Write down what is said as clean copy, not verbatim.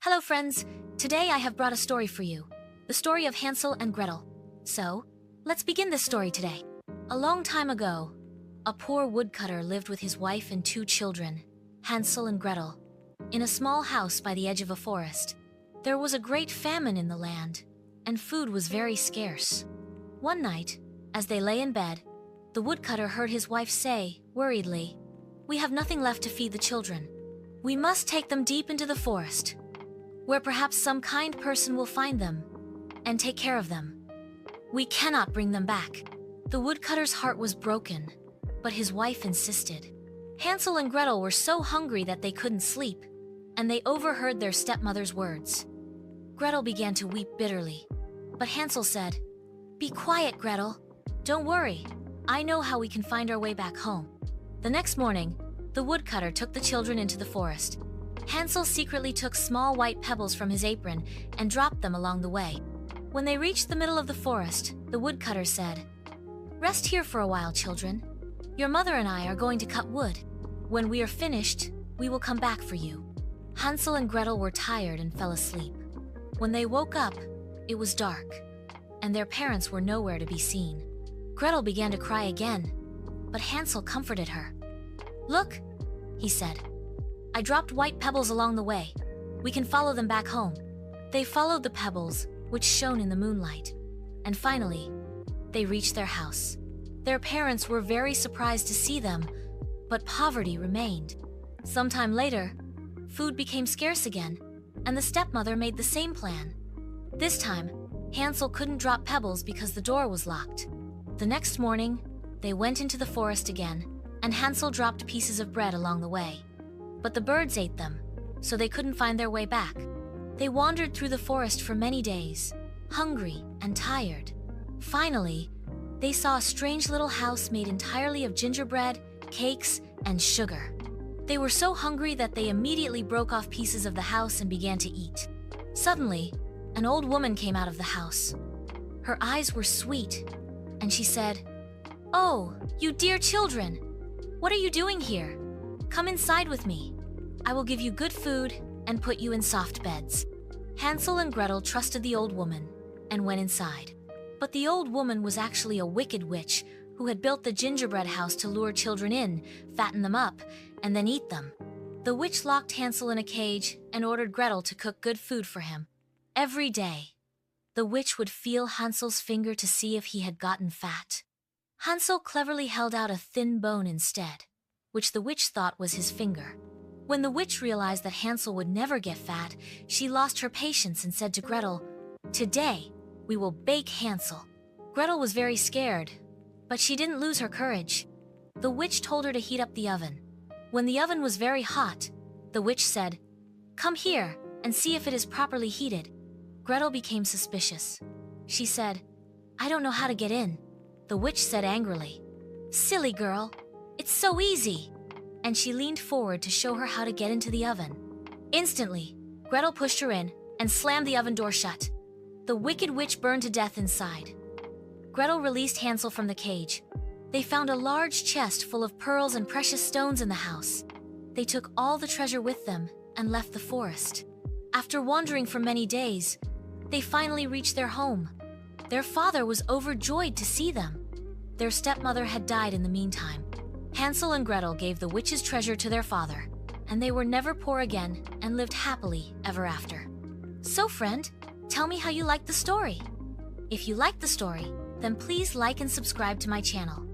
Hello friends, today I have brought a story for you. The story of Hansel and Gretel. So, let's begin this story today. A long time ago, a poor woodcutter lived with his wife and two children, Hansel and Gretel, in a small house by the edge of a forest. There was a great famine in the land, and food was very scarce. One night, as they lay in bed, the woodcutter heard his wife say, worriedly, "We have nothing left to feed the children. We must take them deep into the forest, where perhaps some kind person will find them and take care of them. We cannot bring them back." The woodcutter's heart was broken, but his wife insisted. Hansel and Gretel were so hungry that they couldn't sleep, and they overheard their stepmother's words. Gretel began to weep bitterly, but Hansel said, "Be quiet, Gretel. Don't worry. I know how we can find our way back home." The next morning, the woodcutter took the children into the forest. Hansel secretly took small white pebbles from his apron and dropped them along the way. When they reached the middle of the forest, the woodcutter said, "Rest here for a while, children. Your mother and I are going to cut wood. When we are finished, we will come back for you." Hansel and Gretel were tired and fell asleep. When they woke up, it was dark, and their parents were nowhere to be seen. Gretel began to cry again, but Hansel comforted her. "Look," he said, "I dropped white pebbles along the way. We can follow them back home." They followed the pebbles, which shone in the moonlight, and finally, they reached their house. Their parents were very surprised to see them, but poverty remained. Sometime later, food became scarce again, and the stepmother made the same plan. This time, Hansel couldn't drop pebbles because the door was locked. The next morning, they went into the forest again, and Hansel dropped pieces of bread along the way. But the birds ate them, so they couldn't find their way back. They wandered through the forest for many days, hungry and tired. Finally, they saw a strange little house made entirely of gingerbread, cakes, and sugar. They were so hungry that they immediately broke off pieces of the house and began to eat. Suddenly, an old woman came out of the house. Her eyes were sweet, and she said, "Oh, you dear children! What are you doing here? Come inside with me. I will give you good food and put you in soft beds." Hansel and Gretel trusted the old woman and went inside. But the old woman was actually a wicked witch who had built the gingerbread house to lure children in, fatten them up, and then eat them. The witch locked Hansel in a cage and ordered Gretel to cook good food for him. Every day, the witch would feel Hansel's finger to see if he had gotten fat. Hansel cleverly held out a thin bone instead, which the witch thought was his finger. When the witch realized that Hansel would never get fat, she lost her patience and said to Gretel, "Today, we will bake Hansel." Gretel was very scared, but she didn't lose her courage. The witch told her to heat up the oven. When the oven was very hot, the witch said, "Come here and see if it is properly heated." Gretel became suspicious. She said, "I don't know how to get in." The witch said angrily, "Silly girl, it's so easy." And she leaned forward to show her how to get into the oven. Instantly, Gretel pushed her in and slammed the oven door shut. The wicked witch burned to death inside. Gretel released Hansel from the cage. They found a large chest full of pearls and precious stones in the house. They took all the treasure with them and left the forest. After wandering for many days, they finally reached their home. Their father was overjoyed to see them. Their stepmother had died in the meantime. Hansel and Gretel gave the witch's treasure to their father, and they were never poor again and lived happily ever after. So friend, tell me how you liked the story. If you liked the story, then please like and subscribe to my channel.